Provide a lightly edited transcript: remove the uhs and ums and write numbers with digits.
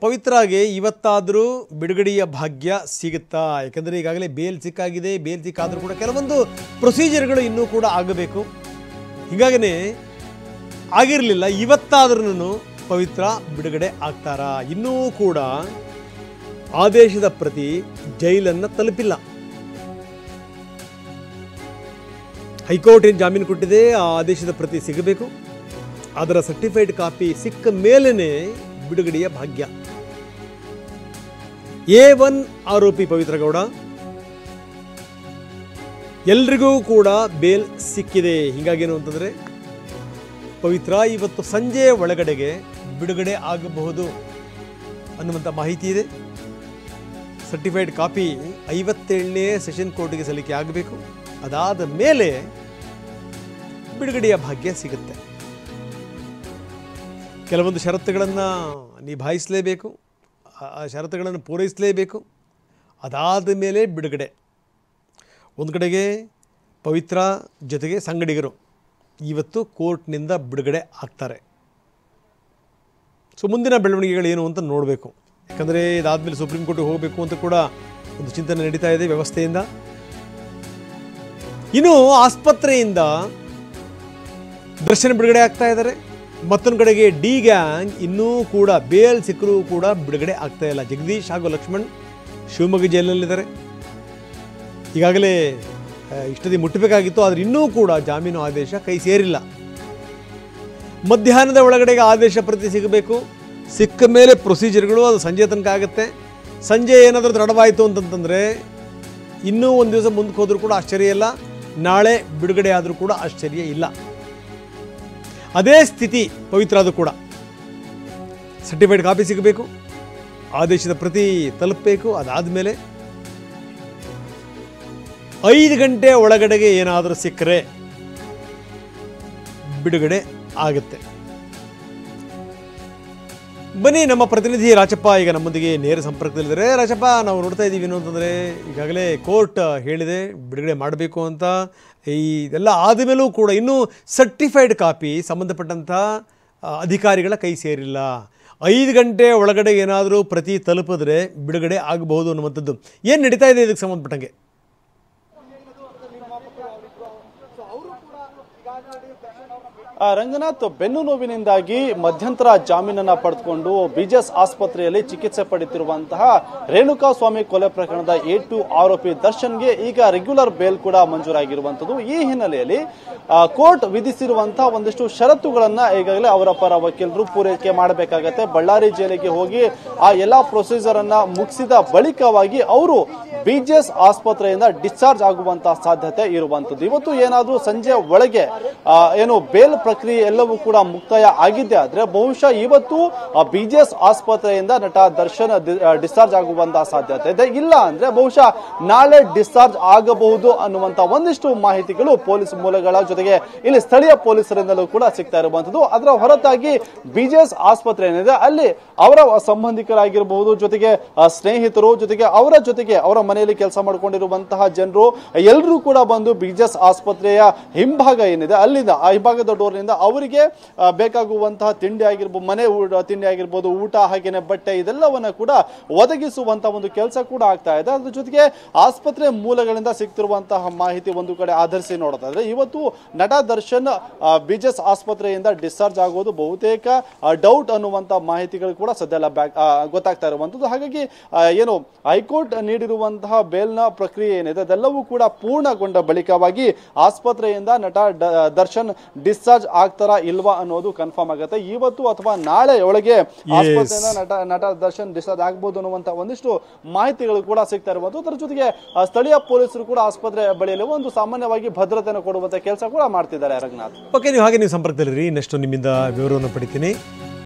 ಪವಿತ್ರಾಗೆ ಇವತ್ತಾದರೂ ಬಿಡುಗಡೆಯ ಭಾಗ್ಯ ಸಿಗುತ್ತಾ? ಯಾಕಂದರೆ ಈಗಾಗಲೇ ಬೇಲ್ ಸಿಕ್ಕಾಗಿದೆ. ಬೇಲ್ ಸಿಕ್ಕಾದರೂ ಕೂಡ ಕೆಲವೊಂದು ಪ್ರೊಸೀಜರ್ಗಳು ಇನ್ನೂ ಕೂಡ ಆಗಬೇಕು. ಹೀಗಾಗೇ ಆಗಿರಲಿಲ್ಲ. ಇವತ್ತಾದ್ರೂ ಪವಿತ್ರ ಬಿಡುಗಡೆ ಆಗ್ತಾರಾ? ಇನ್ನೂ ಕೂಡ ಆದೇಶದ ಪ್ರತಿ ಜೈಲನ್ನು ತಲುಪಿಲ್ಲ. ಹೈಕೋರ್ಟ್ ಏನು ಜಾಮೀನು ಕೊಟ್ಟಿದೆ, ಆ ಆದೇಶದ ಪ್ರತಿ ಸಿಗಬೇಕು. ಅದರ ಸರ್ಟಿಫೈಡ್ ಕಾಪಿ ಸಿಕ್ಕ ಮೇಲೇ ಬಿಡುಗಡೆಯ ಭಾಗ್ಯ. A1 ಆರೋಪಿ ಪವಿತ್ರ ಗೌಡ, ಎಲ್ರಿಗೂ ಕೂಡ ಬೇಲ್ ಸಿಕ್ಕಿದೆ. ಹೀಗಾಗೇನು ಅಂತಂದರೆ ಪವಿತ್ರ ಇವತ್ತು ಸಂಜೆ ಒಳಗಡೆಗೆ ಬಿಡುಗಡೆ ಆಗಬಹುದು ಅನ್ನುವಂಥ ಮಾಹಿತಿ ಇದೆ. ಸರ್ಟಿಫೈಡ್ ಕಾಪಿ 57ನೇ ಸೆಷನ್ ಕೋರ್ಟ್ಗೆ ಸಲ್ಲಿಕೆ ಆಗಬೇಕು. ಅದಾದ ಮೇಲೆ ಬಿಡುಗಡೆಯ ಭಾಗ್ಯ ಸಿಗುತ್ತೆ. ಕೆಲವೊಂದು ಷರತ್ತುಗಳನ್ನು ನಿಭಾಯಿಸಲೇಬೇಕು, ಆ ಷರತ್ತುಗಳನ್ನು ಪೂರೈಸಲೇಬೇಕು. ಅದಾದ ಮೇಲೆ ಬಿಡುಗಡೆ. ಒಂದು ಕಡೆಗೆ ಪವಿತ್ರ ಜೊತೆಗೆ ಸಂಗಡಿಗರು ಇವತ್ತು ಕೋರ್ಟ್ನಿಂದ ಬಿಡುಗಡೆ ಆಗ್ತಾರೆ. ಸೊ ಮುಂದಿನ ಬೆಳವಣಿಗೆಗಳೇನು ಅಂತ ನೋಡಬೇಕು. ಯಾಕಂದರೆ ಇದಾದಮೇಲೆ ಸುಪ್ರೀಂ ಕೋರ್ಟ್ಗೆ ಹೋಗಬೇಕು ಅಂತ ಕೂಡ ಒಂದು ಚಿಂತನೆ ನಡೀತಾ ಇದೆ ವ್ಯವಸ್ಥೆಯಿಂದ. ಇನ್ನು ಆಸ್ಪತ್ರೆಯಿಂದ ದರ್ಶನ ಬಿಡುಗಡೆ ಆಗ್ತಾ ಇದ್ದಾರೆ. ಮತ್ತೊಂದು ಕಡೆಗೆ ಡಿ ಗ್ಯಾಂಗ್ ಇನ್ನೂ ಕೂಡ ಬೇಲ್ ಸಿಕ್ಕರೂ ಕೂಡ ಬಿಡುಗಡೆ ಆಗ್ತಾ ಇಲ್ಲ. ಜಗದೀಶ್ ಹಾಗೂ ಲಕ್ಷ್ಮಣ್ ಶಿವಮೊಗ್ಗ ಜೈಲಿನಲ್ಲಿದ್ದಾರೆ. ಈಗಾಗಲೇ ಇಷ್ಟದಿ ಮುಟ್ಟಬೇಕಾಗಿತ್ತು, ಆದರೆ ಇನ್ನೂ ಕೂಡ ಜಾಮೀನು ಆದೇಶ ಕೈ ಸೇರಿಲ್ಲ. ಮಧ್ಯಾಹ್ನದ ಒಳಗಡೆಗೆ ಆದೇಶ ಪ್ರತಿ ಸಿಗಬೇಕು. ಸಿಕ್ಕ ಮೇಲೆ ಪ್ರೊಸೀಜರ್ಗಳು ಅದು ಸಂಜೆ ತನಕ ಆಗುತ್ತೆ. ಸಂಜೆ ಏನಾದರೂ ತಡವಾಯಿತು ಅಂತಂತಂದರೆ ಇನ್ನೂ ಒಂದು ದಿವಸ ಮುಂದಕ್ಕೆ ಹೋದರೂ ಕೂಡ ಆಶ್ಚರ್ಯ ಇಲ್ಲ. ನಾಳೆ ಬಿಡುಗಡೆ ಆದರೂ ಕೂಡ ಆಶ್ಚರ್ಯ ಇಲ್ಲ. ಅದೇ ಸ್ಥಿತಿ ಪವಿತ್ರ ಅದು ಕೂಡ. ಸರ್ಟಿಫೈಡ್ ಕಾಪಿ ಸಿಗಬೇಕು, ಆದೇಶದ ಪ್ರತಿ ತಲುಪಬೇಕು. ಅದಾದಮೇಲೆ 5 ಗಂಟೆ ಒಳಗಡೆಗೆ ಏನಾದರೂ ಸಿಕ್ಕರೆ ಬಿಡುಗಡೆ ಆಗುತ್ತೆ. ಬನ್ನಿ, ನಮ್ಮ ಪ್ರತಿನಿಧಿ ರಾಚಪ್ಪ ಈಗ ನಮ್ಮೊಂದಿಗೆ ನೇರ ಸಂಪರ್ಕದಲ್ಲಿದ್ದಾರೆ. ರಾಚಪ್ಪ, ನಾವು ನೋಡ್ತಾ ಇದ್ದೀವಿ ಏನು ಅಂತಂದರೆ ಈಗಾಗಲೇ ಕೋರ್ಟ್ ಹೇಳಿದೆ ಬಿಡುಗಡೆ ಮಾಡಬೇಕು ಅಂತ. ಇದೆಲ್ಲ ಆದಮೇಲೂ ಕೂಡ ಇನ್ನೂ ಸರ್ಟಿಫೈಡ್ ಕಾಪಿ ಸಂಬಂಧಪಟ್ಟಂಥ ಅಧಿಕಾರಿಗಳ ಕೈ ಸೇರಿಲ್ಲ. 5 ಗಂಟೆ ಒಳಗಡೆ ಏನಾದರೂ ಪ್ರತಿ ತಲುಪಿದ್ರೆ ಬಿಡುಗಡೆ ಆಗಬಹುದು ಅನ್ನುವಂಥದ್ದು. ಏನು ನಡೀತಾ ಇದೆ ಇದಕ್ಕೆ ಸಂಬಂಧಪಟ್ಟಂಗೆ? ರಂಗನಾಥ್, ಬೆನ್ನು ನೋವಿನಿಂದಾಗಿ ಮಧ್ಯಂತರ ಜಾಮೀನನ್ನ ಪಡೆದುಕೊಂಡು ಬಿಜೆಎಸ್ ಆಸ್ಪತ್ರೆಯಲ್ಲಿ ಚಿಕಿತ್ಸೆ ಪಡೆಯುತ್ತಿರುವಂತಹ ರೇಣುಕಾ ಸ್ವಾಮಿ ಕೊಲೆ ಪ್ರಕರಣದ A2 ಆರೋಪಿ ದರ್ಶನ್ಗೆ ಈಗ ರೆಗ್ಯುಲರ್ ಬೇಲ್ ಕೂಡ ಮಂಜೂರಾಗಿರುವಂತದ್ದು. ಈ ಹಿನ್ನೆಲೆಯಲ್ಲಿ ಕೋರ್ಟ್ ವಿಧಿಸಿರುವಂತಹ ಒಂದಿಷ್ಟು ಷರತ್ತುಗಳನ್ನ ಈಗಾಗಲೇ ಅವರ ಪರ ವಕೀಲರು ಪೂರೈಕೆ ಮಾಡಬೇಕಾಗತ್ತೆ. ಬಳ್ಳಾರಿ ಜೈಲಿಗೆ ಹೋಗಿ ಆ ಎಲ್ಲಾ ಪ್ರೊಸೀಜರ್ ಅನ್ನ ಮುಗಿಸಿದ ಬಳಿಕವಾಗಿ ಅವರು ಬಿಜೆಎಸ್ ಆಸ್ಪತ್ರೆಯಿಂದ ಡಿಸ್ಚಾರ್ಜ್ ಆಗುವಂತಹ ಸಾಧ್ಯತೆ ಇರುವಂತದ್ದು. ಇವತ್ತು ಏನಾದರೂ ಸಂಜೆ ಒಳಗೆ ಏನು ಬೇಲ್ ಪ್ರಕ್ರಿಯೆ ಎಲ್ಲವೂ ಕೂಡ ಮುಕ್ತಾಯ ಆಗಿದ್ದೆ ಆದ್ರೆ ಬಹುಶಃ ಇವತ್ತು ಬಿಜೆಎಸ್ ಆಸ್ಪತ್ರೆಯಿಂದ ನಟ ದರ್ಶನ್ ಡಿಸ್ಚಾರ್ಜ್ ಆಗುವಂತಹ ಸಾಧ್ಯತೆ ಇದೆ. ಇಲ್ಲ ಅಂದ್ರೆ ಬಹುಶಃ ನಾಳೆ ಡಿಸ್ಚಾರ್ಜ್ ಆಗಬಹುದು ಅನ್ನುವಂತ ಒಂದಿಷ್ಟು ಮಾಹಿತಿಗಳು ಪೊಲೀಸ್ ಮೂಲಗಳ ಜೊತೆಗೆ ಇಲ್ಲಿ ಸ್ಥಳೀಯ ಪೊಲೀಸರಿಂದಲೂ ಕೂಡ ಸಿಗ್ತಾ ಇರುವಂತದ್ದು. ಅದರ ಹೊರತಾಗಿ ಬಿಜೆಎಸ್ ಆಸ್ಪತ್ರೆ ಏನಿದೆ ಅಲ್ಲಿ ಅವರ ಸಂಬಂಧಿಕರಾಗಿರಬಹುದು, ಜೊತೆಗೆ ಸ್ನೇಹಿತರು, ಜೊತೆಗೆ ಅವರ ಮನೆಯಲ್ಲಿ ಕೆಲಸ ಮಾಡಿಕೊಂಡಿರುವಂತಹ ಜನರು ಎಲ್ಲರೂ ಕೂಡ ಬಂದು ಬಿಜೆಎಸ್ ಆಸ್ಪತ್ರೆಯ ಹಿಂಭಾಗ ಏನಿದೆ ಅಲ್ಲಿಂದ ಆ ಹಿಂಭಾಗದ ಡೋರ್ನಿಂದ ಅವರಿಗೆ ಬೇಕಾಗುವಂತಹ ತಿಂಡಿ ಆಗಿರ್ಬೋದು, ಮನೆ ತಿಂಡಿ ಆಗಿರ್ಬೋದು, ಊಟ ಹಾಗೇನೆ ಬಟ್ಟೆ ಇದೆಲ್ಲವನ್ನ ಕೂಡ ಒದಗಿಸುವಂತಹ ಒಂದು ಕೆಲಸ ಕೂಡ ಆಗ್ತಾ ಇದೆ. ಅದ್ರ ಜೊತೆಗೆ ಆಸ್ಪತ್ರೆ ಮೂಲಗಳಿಂದ ಸಿಗ್ತಿರುವಂತಹ ಮಾಹಿತಿ ಒಂದು ಕಡೆ ಆಧರಿಸಿ ನೋಡ್ತಾ ಇದ್ರೆ ಇವತ್ತು ನಟ ದರ್ಶನ್ ಬಿಜೆಎಸ್ ಆಸ್ಪತ್ರೆಯಿಂದ ಡಿಸ್ಚಾರ್ಜ್ ಆಗೋದು ಬಹುತೇಕ ಡೌಟ್ ಅನ್ನುವಂತ ಮಾಹಿತಿಗಳು ಕೂಡ ಸದ್ಯ ಗೊತ್ತಾಗ್ತಾ ಇರುವಂತದ್ದು. ಹಾಗಾಗಿ ಏನು ಹೈಕೋರ್ಟ್ ನೀಡಿರುವಂತಹ ಬೇಲ್ನ ಪ್ರಕ್ರಿಯೆ ಏನಿದೆ ಅದೆಲ್ಲವೂ ಕೂಡ ಪೂರ್ಣಗೊಂಡ ಬಳಿಕವಾಗಿ ಆಸ್ಪತ್ರೆಯಿಂದ ನಟ ದರ್ಶನ್ ಡಿಸ್ಚಾರ್ಜ್ ಆಗ್ತಾರಾ ಇಲ್ವಾ ಅನ್ನೋದು ಕನ್ಫರ್ಮ್ ಆಗುತ್ತೆ. ಇವತ್ತು ಅಥವಾ ನಾಳೆ ಒಳಗೆ ಆಸ್ಪತ್ರೆಯಿಂದ ನಟ ದರ್ಶನ್ ಡಿಸ್ಚಾರ್ಜ್ ಆಗಬಹುದು ಅನ್ನುವಂತ ಒಂದಿಷ್ಟು ಮಾಹಿತಿಗಳು ಕೂಡ ಸಿಗ್ತಾ ಇರುವುದು. ಅದರ ಜೊತೆಗೆ ಸ್ಥಳೀಯ ಪೊಲೀಸರು ಕೂಡ ಆಸ್ಪತ್ರೆ ಬಳಿಯಲ್ಲಿ ಒಂದು ಸಾಮಾನ್ಯವಾಗಿ ಭದ್ರತೆಯನ್ನು ಕೊಡುವಂತ ಕೆಲಸ ಕೂಡ ಮಾಡ್ತಿದ್ದಾರೆ. ರಂಗನಾಥ್, ಓಕೆ, ನೀವು ಹಾಗೆ ನೀವು ಸಂಪರ್ಕದಲ್ಲಿರಿ. ಇನ್ನಷ್ಟು ನಿಮ್ಮಿಂದ ವಿವರವನ್ನು ಪಡಿತೀನಿ.